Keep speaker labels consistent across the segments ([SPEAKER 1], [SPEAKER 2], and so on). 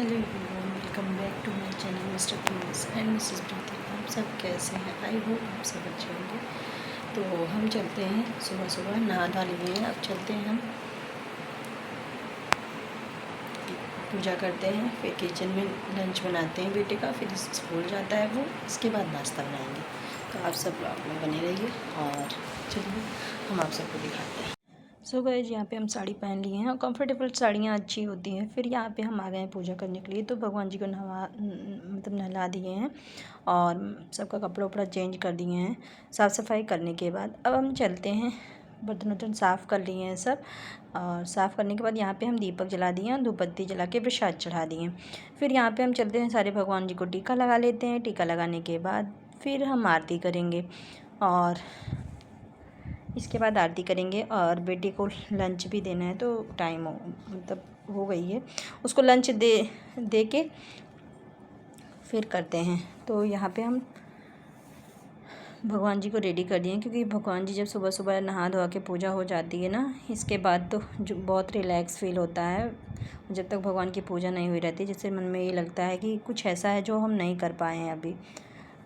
[SPEAKER 1] Hello everyone, welcome back to my channel Mr Prince and Mrs Preeti. आप सब कैसे हैं? आई होप आप सब अच्छे होंगे। तो हम चलते हैं, सुबह सुबह नहा धा लिए हैं। अब चलते हैं, हम पूजा करते हैं, फिर किचन में लंच बनाते हैं बेटे का, फिर स्कूल जाता है वो, इसके बाद नाश्ता बनाएंगे। तो आप सब ब्लॉग में बने रहिए और चलिए हम आप सबको दिखाते हैं। सो गाइस, यहाँ पे हम साड़ी पहन लिए हैं और कंफर्टेबल साड़ियाँ अच्छी होती हैं। फिर यहाँ पे हम आ गए हैं पूजा करने के लिए। तो भगवान जी को नहला दिए हैं और सबका कपड़ा उपड़ा चेंज कर दिए हैं। साफ़ सफाई करने के बाद अब हम चलते हैं, बर्तन वर्तन साफ़ कर लिए हैं सब। और साफ़ करने के बाद यहाँ पे हम दीपक जला दिए हैं, धूपबत्ती जला के प्रसाद चढ़ा दिए हैं। फिर यहाँ पे हम चलते हैं, सारे भगवान जी को टीका लगा लेते हैं। टीका लगाने के बाद फिर हम आरती करेंगे और इसके बाद आरती करेंगे। और बेटे को लंच भी देना है, तो टाइम हो गई है, उसको लंच दे के फिर करते हैं। तो यहाँ पे हम भगवान जी को रेडी कर दिए, क्योंकि भगवान जी जब सुबह सुबह नहा धोवा के पूजा हो जाती है ना, इसके बाद तो जो बहुत रिलैक्स फील होता है जब तक भगवान की पूजा नहीं हुई रहती। जिससे मन में ये लगता है कि कुछ ऐसा है जो हम नहीं कर पाए हैं अभी।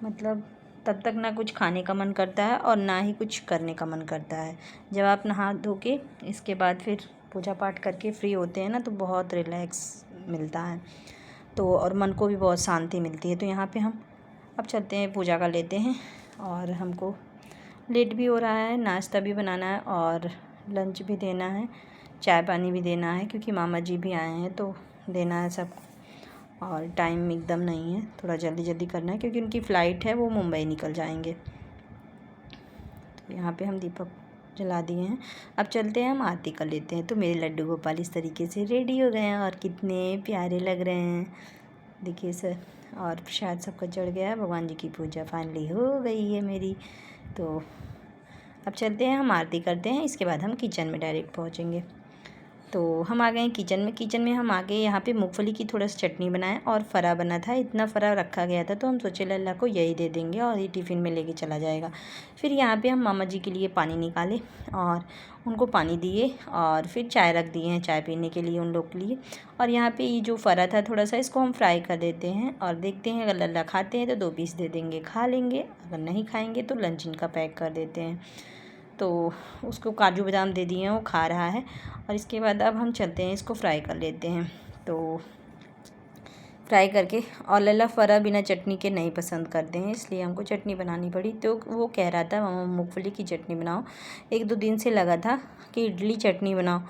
[SPEAKER 1] मतलब तब तक ना कुछ खाने का मन करता है और ना ही कुछ करने का मन करता है। जब आप नहा धो के इसके बाद फिर पूजा पाठ करके फ्री होते हैं ना, तो बहुत रिलैक्स मिलता है, तो और मन को भी बहुत शांति मिलती है। तो यहाँ पे हम अब चलते हैं, पूजा कर लेते हैं। और हमको लेट भी हो रहा है, नाश्ता भी बनाना है और लंच भी देना है, चाय पानी भी देना है, क्योंकि मामा जी भी आए हैं तो देना है सबको। और टाइम एकदम नहीं है, थोड़ा जल्दी जल्दी करना है, क्योंकि उनकी फ़्लाइट है, वो मुंबई निकल जाएंगे। तो यहाँ पे हम दीपक जला दिए हैं। अब चलते हैं, हम आरती कर लेते हैं। तो मेरे लड्डू गोपाल इस तरीके से रेडी हो गए हैं और कितने प्यारे लग रहे हैं, देखिए सर। और प्रसाद सबका चढ़ गया है, भगवान जी की पूजा फाइनली हो गई है मेरी। तो अब चलते हैं, हम आरती करते हैं, इसके बाद हम किचन में डायरेक्ट पहुँचेंगे। तो हम आ गए हैं किचन में। किचन में हम आके यहाँ पे मूंगफली की थोड़ा सा चटनी बनाए और फरा बना था, इतना फरा रखा गया था, तो हम सोचे लल्ला को यही दे देंगे और ये टिफ़िन में लेके चला जाएगा। फिर यहाँ पे हम मामा जी के लिए पानी निकाले और उनको पानी दिए और फिर चाय रख दिए हैं, चाय पीने के लिए उन लोग के लिए। और यहाँ पे ये जो फरा था थोड़ा सा, इसको हम फ्राई कर देते हैं और देखते हैं, अगर लल्ला खाते हैं तो 2 पीस दे देंगे, खा लेंगे। अगर नहीं खाएँगे तो लंच इनका पैक कर देते हैं। तो उसको काजू बादाम दे दिए हैं, वो खा रहा है। और इसके बाद अब हम चलते हैं, इसको फ्राई कर लेते हैं। तो फ्राई करके, और लल्ला फरा बिना चटनी के नहीं पसंद करते हैं, इसलिए हमको चटनी बनानी पड़ी। तो वो कह रहा था मामा मूंगफली की चटनी बनाओ, 1-2 दिन से लगा था कि इडली चटनी बनाओ।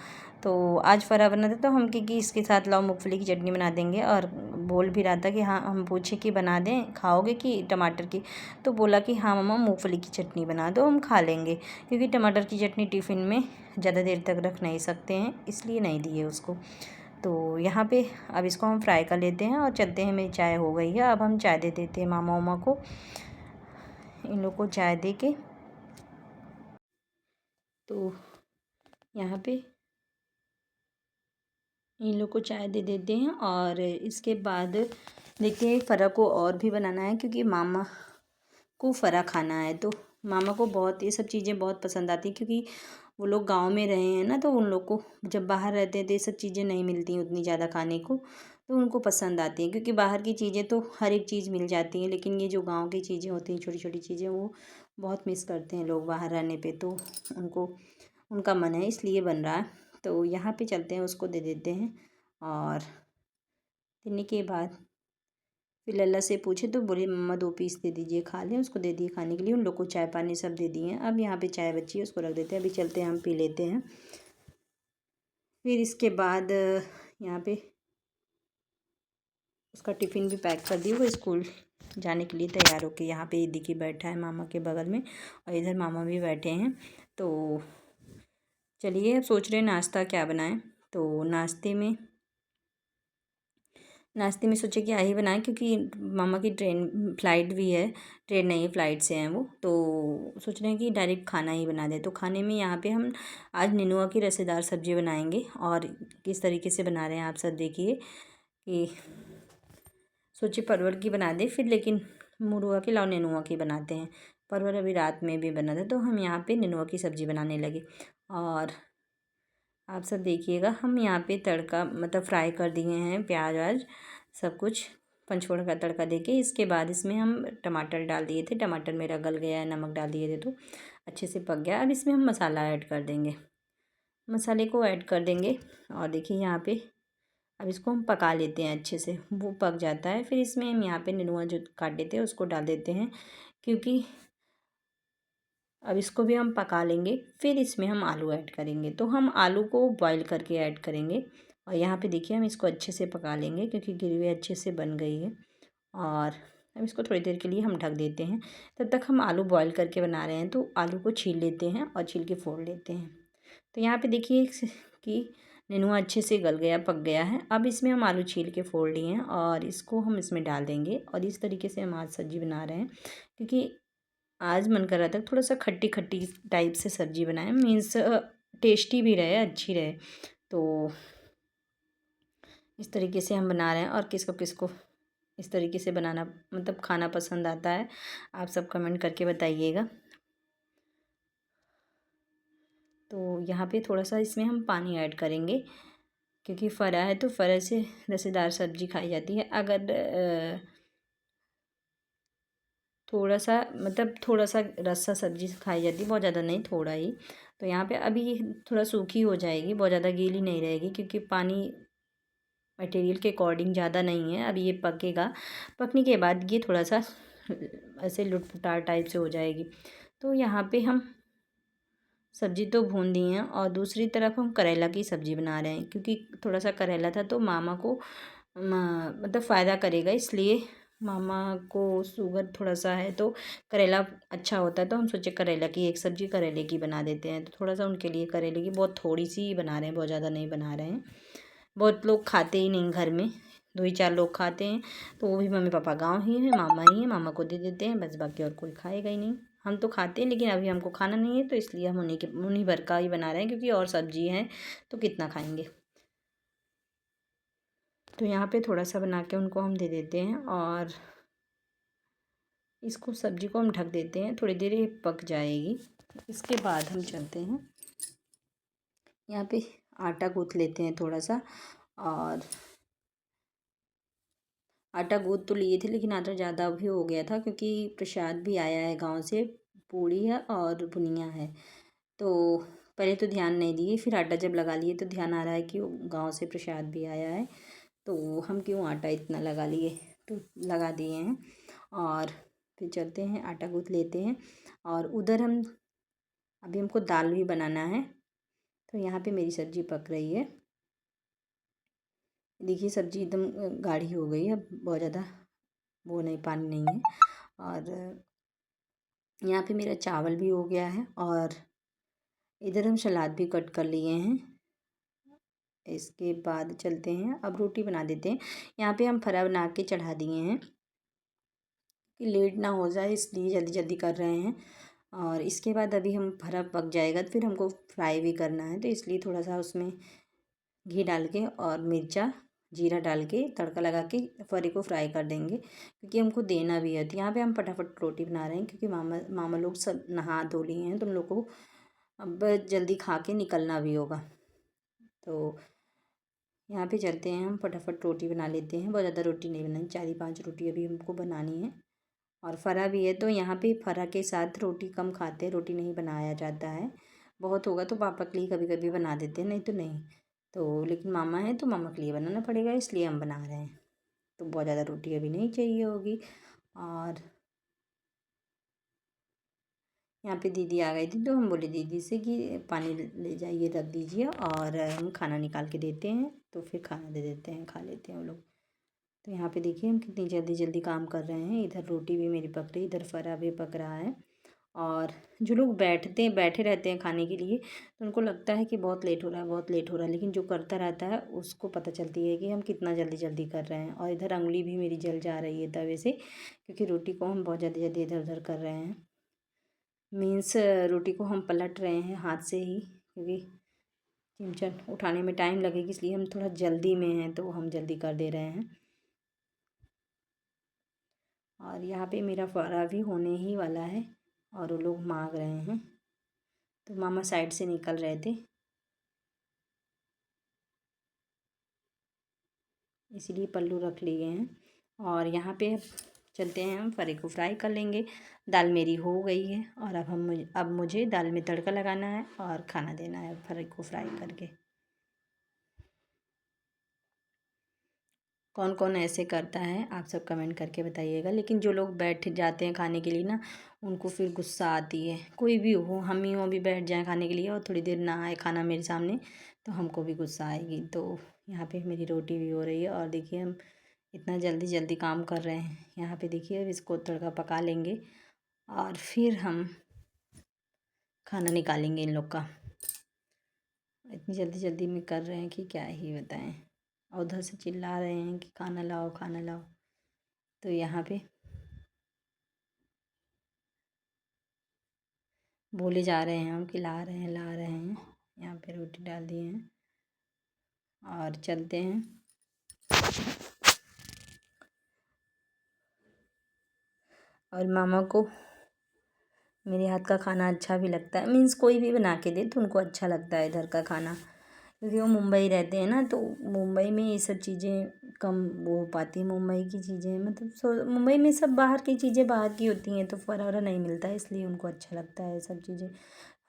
[SPEAKER 1] तो आज फरा बना था, तो हम कि इसके साथ लाओ मूंगफली की चटनी बना देंगे। और बोल भी रहा था कि हाँ, हम पूछे कि बना दें, खाओगे कि टमाटर की? तो बोला कि हाँ मम्मा, मूंगफली की चटनी बना दो, हम खा लेंगे, क्योंकि टमाटर की चटनी टिफ़िन में ज़्यादा देर तक रख नहीं सकते हैं, इसलिए नहीं दिए उसको। तो यहाँ पे अब इसको हम फ्राई कर लेते हैं और चलते हैं। मेरी चाय हो गई है, अब हम चाय दे देते हैं मामा उमा को। इन लोग को चाय दे के, तो यहाँ पे इन लोग को चाय दे देते हैं। और इसके बाद देखते हैं, फरा को और भी बनाना है, क्योंकि मामा को फरा खाना है। तो मामा को बहुत ये सब चीज़ें बहुत पसंद आती हैं, क्योंकि वो लोग गांव में रहे हैं ना, तो उन लोग को जब बाहर रहते हैं तो ये सब चीज़ें नहीं मिलती उतनी ज़्यादा खाने को, तो उनको पसंद आती हैं। क्योंकि बाहर की चीज़ें तो हर एक चीज़ मिल जाती हैं, लेकिन ये जो गांव की चीज़ें होती हैं, छोटी छोटी चीज़ें, वो बहुत मिस करते हैं लोग बाहर रहने पे। तो उनको, उनका मन है, इसलिए बन रहा है। तो यहाँ पे चलते हैं, उसको दे देते हैं। और देने के बाद फिर लल्ला से पूछे तो बोले मम्मा 2 पीस दे दीजिए, खा लें। उसको दे दिए खाने के लिए, उन लोग को चाय पानी सब दे दिए हैं। अब यहाँ पे चाय बची है, उसको रख देते हैं, अभी चलते हैं, हम पी लेते हैं। फिर इसके बाद यहाँ पे उसका टिफ़िन भी पैक कर दिया, वो स्कूल जाने के लिए तैयार होके यहाँ पे देखिए बैठा है मामा के बगल में, और इधर मामा भी बैठे हैं। तो चलिए, अब सोच रहे हैं नाश्ता क्या बनाएं। तो नाश्ते में सोचे क्या ही बनाएं, क्योंकि मामा की फ़्लाइट भी है, ट्रेन नहीं फ़्लाइट से हैं वो। तो सोच रहे हैं कि डायरेक्ट खाना ही बना दें। तो खाने में यहाँ पे हम आज नेनुआ की रसेदार सब्ज़ी बनाएंगे, और किस तरीके से बना रहे हैं आप सब देखिए। कि सोचे परवल की बना दें फिर, लेकिन मूड हुआ कि लाओ नेनुआ की बनाते हैं। परवल अभी रात में भी बना था, तो हम यहाँ पे नेनुआ की सब्ज़ी बनाने लगे। और आप सब देखिएगा, हम यहाँ पे तड़का मतलब फ्राई कर दिए हैं, प्याज व्याज सब कुछ पंचफोड़न का तड़का देके। इसके बाद इसमें हम टमाटर डाल दिए थे, टमाटर मेरा गल गया है, नमक डाल दिए थे तो अच्छे से पक गया। अब इसमें हम मसाला ऐड कर देंगे, मसाले को ऐड कर देंगे और देखिए यहाँ पे अब इसको हम पका लेते हैं अच्छे से, वो पक जाता है। फिर इसमें हम यहाँ पे नेनुआ जो काटे थे उसको डाल देते हैं, क्योंकि अब इसको भी हम पका लेंगे। फिर इसमें हम आलू ऐड करेंगे, तो हम आलू को बॉईल करके ऐड करेंगे। और यहाँ पे देखिए हम इसको अच्छे से पका लेंगे, क्योंकि ग्रेवी अच्छे से बन गई है। और अब इसको थोड़ी देर के लिए हम ढक देते हैं। तब तक हम आलू बॉईल करके बना रहे हैं, तो आलू को छील लेते हैं और छील के फोड़ लेते हैं। तो यहाँ पे देखिए कि नेनुआ अच्छे से गल गया, पक गया है। अब इसमें हम आलू छील के फोड़ लिए हैं और इसको हम इसमें डाल देंगे। और इस तरीके से हम आज सब्ज़ी बना रहे हैं, क्योंकि आज मन कर रहा था थोड़ा सा खट्टी खट्टी टाइप से सब्ज़ी बनाएं, मीन्स टेस्टी भी रहे, अच्छी रहे। तो इस तरीके से हम बना रहे हैं। और किसको किसको इस तरीके से बनाना मतलब खाना पसंद आता है, आप सब कमेंट करके बताइएगा। तो यहाँ पे थोड़ा सा इसमें हम पानी ऐड करेंगे, क्योंकि फ़रा है तो फ़रा से रसेदार सब्ज़ी खाई जाती है। अगर थोड़ा सा मतलब थोड़ा सा रस्सा सब्ज़ी खाई जाती है, बहुत ज़्यादा नहीं, थोड़ा ही। तो यहाँ पे अभी ये थोड़ा सूखी हो जाएगी, बहुत ज़्यादा गीली नहीं रहेगी, क्योंकि पानी मटेरियल के अकॉर्डिंग ज़्यादा नहीं है। अभी ये पकेगा, पकने के बाद ये थोड़ा सा ऐसे लुटपुटार टाइप से हो जाएगी। तो यहाँ पे हम सब्ज़ी तो भून दी हैं और दूसरी तरफ हम करेला की सब्ज़ी बना रहे हैं, क्योंकि थोड़ा सा करेला था तो मामा को मतलब फ़ायदा करेगा, इसलिए मामा को शुगर थोड़ा सा है तो करेला अच्छा होता है। तो हम सोचे करेला की एक सब्ज़ी करेले की बना देते हैं। तो थोड़ा सा उनके लिए करेले की बहुत थोड़ी सी ही बना रहे हैं, बहुत ज़्यादा नहीं बना रहे हैं। बहुत लोग खाते ही नहीं घर में, 2 ही 4 लोग खाते हैं। तो वो भी मम्मी पापा गाँव ही हैं, मामा ही हैं, मामा को दे देते हैं बस, बाकी और कोई खाएगा ही नहीं। हम तो खाते हैं, लेकिन अभी हमको खाना नहीं है, तो इसलिए हम उन्हीं भर का ही बना रहे हैं, क्योंकि और सब्जी है तो कितना खाएंगे। तो यहाँ पे थोड़ा सा बना के उनको हम दे देते हैं और इसको सब्जी को हम ढक देते हैं, थोड़ी देर ये पक जाएगी। इसके बाद हम चलते हैं, यहाँ पे आटा गूँथ लेते हैं थोड़ा सा। और आटा गूँथ तो लिए थे, लेकिन आटा ज़्यादा भी हो गया था, क्योंकि प्रसाद भी आया है गांव से, पूड़ी है और बुनिया है। तो पहले तो ध्यान नहीं दिए, फिर आटा जब लगा लिए तो ध्यान आ रहा है कि गांव से प्रसाद भी आया है, तो हम क्यों आटा इतना लगा लिए, तो लगा दिए हैं। और फिर चलते हैं, आटा गूँथ लेते हैं। और उधर हम अभी हमको दाल भी बनाना है। तो यहाँ पे मेरी सब्ज़ी पक रही है, देखिए सब्ज़ी एकदम गाढ़ी हो गई है, बहुत ज़्यादा वो नहीं, पानी नहीं है। और यहाँ पे मेरा चावल भी हो गया है और इधर हम सलाद भी कट कर लिए हैं। इसके बाद चलते हैं, अब रोटी बना देते हैं। यहाँ पे हम फरा बना के चढ़ा दिए हैं कि लेट ना हो जाए, इसलिए जल्दी जल्दी कर रहे हैं। और इसके बाद अभी हम फरा पक जाएगा तो फिर हमको फ्राई भी करना है, तो इसलिए थोड़ा सा उसमें घी डाल के और मिर्चा जीरा डाल के तड़का लगा के फरे को फ्राई कर देंगे, क्योंकि हमको देना भी है। तो यहाँ पे हम फटाफट रोटी बना रहे हैं, क्योंकि मामा मामा लोग सब नहा धो लिए हैं, तो उन लोग को अब जल्दी खा के निकलना भी होगा। तो यहाँ पे चलते हैं, हम फटाफट रोटी बना लेते हैं। बहुत ज़्यादा रोटी नहीं बनानी, 4 ही 5 रोटी अभी हमको बनानी है। और फरा भी है, तो यहाँ पे फरा के साथ रोटी कम खाते हैं, रोटी नहीं बनाया जाता है। बहुत होगा तो पापा के लिए कभी कभी बना देते हैं, नहीं तो नहीं। तो लेकिन मामा है तो मामा के लिए बनाना पड़ेगा, इसलिए हम बना रहे हैं। तो बहुत ज़्यादा रोटी अभी नहीं चाहिए होगी। और यहाँ पे दीदी आ गई थी, तो हम बोले दीदी से कि पानी ले जाइए, रख दीजिए और हम खाना निकाल के देते हैं, तो फिर खाना दे देते हैं, खा लेते हैं वो लोग। तो यहाँ पे देखिए हम कितनी जल्दी जल्दी काम कर रहे हैं, इधर रोटी भी मेरी पक रही, इधर फरा भी पक रहा है। और जो लोग बैठे रहते हैं खाने के लिए, तो उनको लगता है कि बहुत लेट हो रहा है, बहुत लेट हो रहा है, लेकिन जो करता रहता है उसको पता चलती है कि हम कितना जल्दी जल्दी कर रहे हैं। और इधर उंगली भी मेरी जल जा रही है तवे से, क्योंकि रोटी को हम बहुत जल्दी जल्दी इधर उधर कर रहे हैं। मीन्स रोटी को हम पलट रहे हैं हाथ से ही, क्योंकि चिमचा उठाने में टाइम लगेगी, इसलिए हम थोड़ा जल्दी में हैं, तो हम जल्दी कर दे रहे हैं। और यहाँ पे मेरा फरा भी होने ही वाला है और वो लोग मांग रहे हैं, तो मामा साइड से निकल रहे थे। इसीलिए पल्लू रख लिए हैं। और यहाँ पे चलते हैं, हम फ़रे को फ्राई कर लेंगे। दाल मेरी हो गई है और अब मुझे दाल में तड़का लगाना है और खाना देना है फ़रे को फ्राई करके। कौन कौन ऐसे करता है आप सब कमेंट करके बताइएगा। लेकिन जो लोग बैठ जाते हैं खाने के लिए ना, उनको फिर गुस्सा आती है। कोई भी हो, हम ही वो भी बैठ जाएं खाने के लिए और थोड़ी देर ना आए खाना मेरे सामने, तो हमको भी गुस्सा आएगी। तो यहाँ पे मेरी रोटी भी हो रही है और देखिए हम इतना जल्दी जल्दी काम कर रहे हैं। यहाँ पे देखिए अब इसको तड़का पका लेंगे और फिर हम खाना निकालेंगे इन लोग का। इतनी जल्दी जल्दी में कर रहे हैं कि क्या ही बताएं। और उधर से चिल्ला रहे हैं कि खाना लाओ खाना लाओ। तो यहाँ पे बोले जा रहे हैं हम कि ला रहे हैं ला रहे हैं। यहाँ पे रोटी डाल दिए हैं और चलते हैं। और मामा को मेरे हाथ का खाना अच्छा भी लगता है, मीन्स कोई भी बना के दे तो उनको अच्छा लगता है इधर का खाना। क्योंकि वो मुंबई रहते हैं ना, तो मुंबई में ये सब चीज़ें कम वो हो पाती। मुंबई की चीज़ें मतलब मुंबई में सब बाहर की चीज़ें बाहर की होती हैं, तो फ़रा वरा नहीं मिलता है, इसलिए उनको अच्छा लगता है ये सब चीज़ें।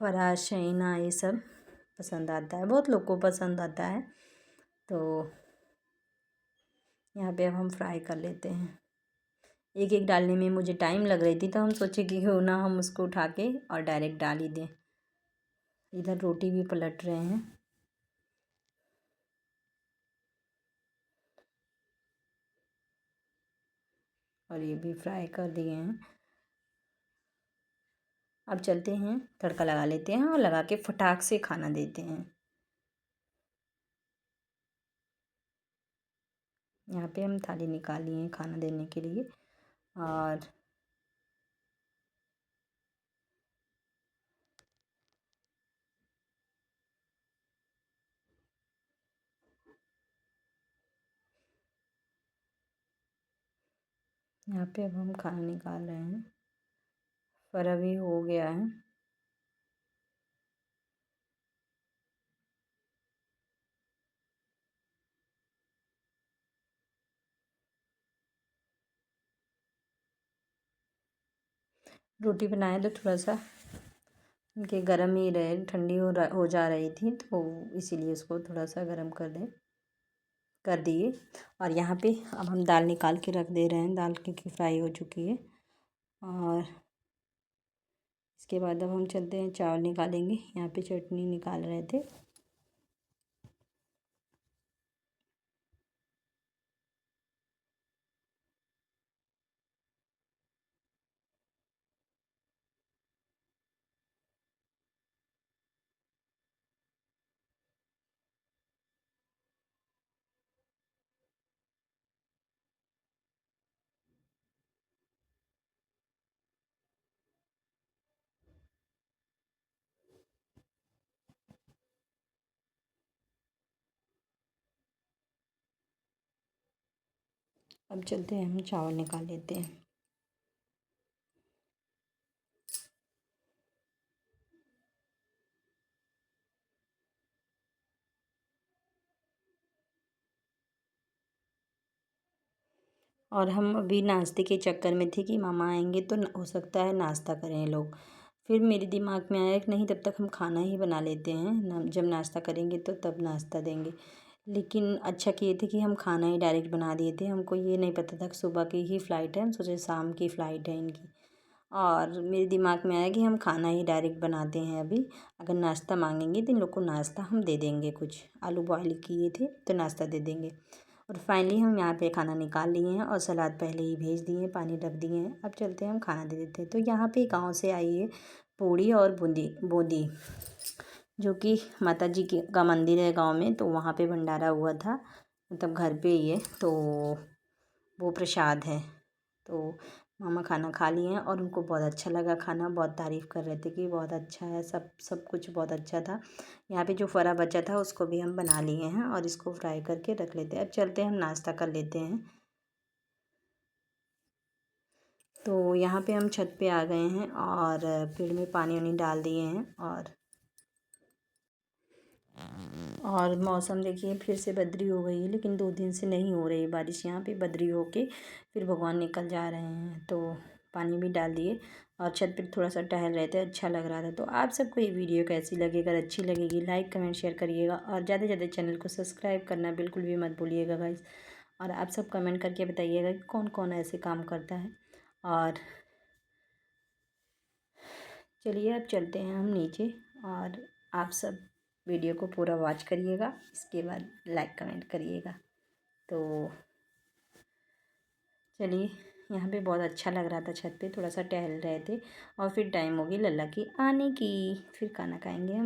[SPEAKER 1] फ़रा शहीना ये सब पसंद आता है, बहुत लोग को पसंद आता है। तो यहाँ पे अब हम फ्राई कर लेते हैं। एक एक डालने में मुझे टाइम लग रही थी, तो हम सोचे कि क्यों ना हम उसको उठा के और डायरेक्ट डाल ही दें। इधर रोटी भी पलट रहे हैं। और ये भी फ्राई कर दिए हैं। अब चलते हैं तड़का लगा लेते हैं और लगा के फटाक से खाना देते हैं। यहाँ पे हम थाली निकाल लिए हैं खाना देने के लिए। और यहाँ पे अब हम खाना निकाल रहे हैं। फरा भी हो गया है। रोटी बनाए तो थोड़ा सा उनके गर्म ही रहे, ठंडी हो जा रही थी, तो इसीलिए उसको थोड़ा सा गर्म कर दिए। और यहाँ पे अब हम दाल निकाल के रख दे रहे हैं। दाल क्योंकि फ्राई हो चुकी है। और इसके बाद अब हम चलते हैं चावल निकालेंगे। यहाँ पे चटनी निकाल रहे थे। अब चलते हैं हम चावल निकाल लेते हैं। और हम अभी नाश्ते के चक्कर में थे कि मामा आएंगे तो हो सकता है नाश्ता करें ये लोग। फिर मेरे दिमाग में आया कि नहीं, तब तक हम खाना ही बना लेते हैं ना, जब नाश्ता करेंगे तो तब नाश्ता देंगे। लेकिन अच्छा किए थे कि हम खाना ही डायरेक्ट बना दिए थे। हमको ये नहीं पता था कि सुबह की ही फ़्लाइट है, हम सोचे शाम की फ़्लाइट है इनकी। और मेरे दिमाग में आया कि हम खाना ही डायरेक्ट बनाते हैं अभी। अगर नाश्ता मांगेंगे तो इन लोग को नाश्ता हम दे देंगे, कुछ आलू बॉयल किए थे तो नाश्ता दे देंगे। और फाइनली हम यहाँ पे खाना निकाल लिए हैं और सलाद पहले ही भेज दिए हैं, पानी रख दिए हैं। अब चलते हैं हम खाना दे देते हैं। तो यहाँ पे गांव से आई है पूड़ी और बूंदी बूंदी, जो कि माता जी की का मंदिर है गांव में, तो वहाँ पे भंडारा हुआ था, मतलब घर पे ही है, तो वो प्रसाद है। तो मामा खाना खा लिए हैं और उनको बहुत अच्छा लगा खाना, बहुत तारीफ़ कर रहे थे कि बहुत अच्छा है, सब कुछ बहुत अच्छा था। यहाँ पे जो फ़रा बचा था उसको भी हम बना लिए हैं और इसको फ्राई करके रख लेते हैं। अब चलते हैं हम नाश्ता कर लेते हैं। तो यहाँ पे हम छत पे आ गए हैं और पेड़ में पानी वानी डाल दिए हैं। और और मौसम देखिए फिर से बदली हो गई है, लेकिन 2 दिन से नहीं हो रही बारिश यहाँ पे। बदली होके फिर भगवान निकल जा रहे हैं, तो पानी भी डाल दिए और छत पे थोड़ा सा टहल रहे थे, अच्छा लग रहा था। तो आप सबको ये वीडियो कैसी लगी? अगर अच्छी लगेगी लाइक कमेंट शेयर करिएगा और ज़्यादा से ज़्यादा चैनल को सब्सक्राइब करना बिल्कुल भी मत भूलिएगा गाइस। और आप सब कमेंट करके बताइएगा कि कौन कौन ऐसे काम करता है। और चलिए अब चलते हैं हम नीचे, और आप सब वीडियो को पूरा वॉच करिएगा, इसके बाद लाइक कमेंट करिएगा। तो चलिए, यहाँ पे बहुत अच्छा लग रहा था, छत पे थोड़ा सा टहल रहे थे और फिर टाइम हो गई लल्ला की आने की, फिर खाना खाएंगे हम।